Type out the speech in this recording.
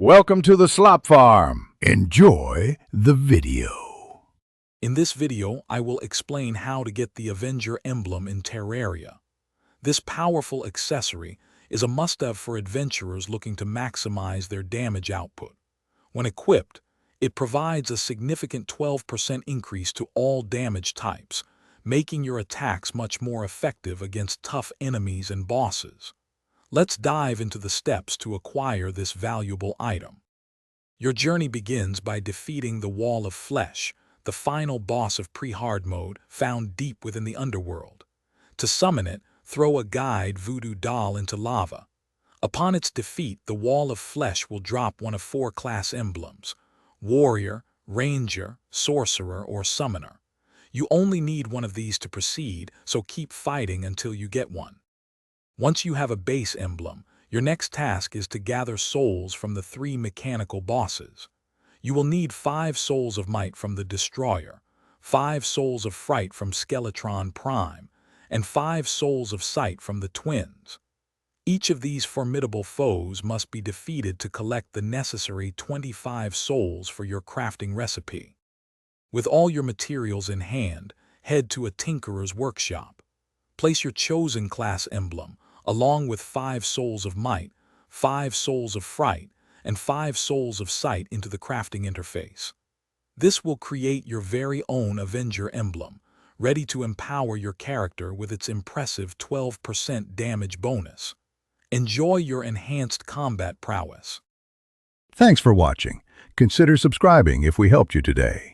Welcome to the Slop Farm. Enjoy the video. In this video, I will explain how to get the Avenger Emblem in Terraria. This powerful accessory is a must-have for adventurers looking to maximize their damage output. When equipped, it provides a significant 12% increase to all damage types, making your attacks much more effective against tough enemies and bosses. Let's dive into the steps to acquire this valuable item. Your journey begins by defeating the Wall of Flesh, the final boss of pre-hard mode found deep within the underworld. To summon it, throw a guide voodoo doll into lava. Upon its defeat, the Wall of Flesh will drop one of 4 class emblems: Warrior, Ranger, Sorcerer, or Summoner. You only need one of these to proceed, so keep fighting until you get one. Once you have a base emblem, your next task is to gather souls from the 3 mechanical bosses. You will need 5 souls of might from the Destroyer, 5 souls of fright from Skeletron Prime, and 5 souls of sight from the Twins. Each of these formidable foes must be defeated to collect the necessary 25 souls for your crafting recipe. With all your materials in hand, head to a tinkerer's workshop. Place your chosen class emblem, along with 5 souls of might, 5 souls of fright, and 5 souls of sight into the crafting interface. This will create your very own Avenger Emblem, ready to empower your character with its impressive 12% damage bonus. Enjoy your enhanced combat prowess. Thanks for watching. Consider subscribing if we helped you today.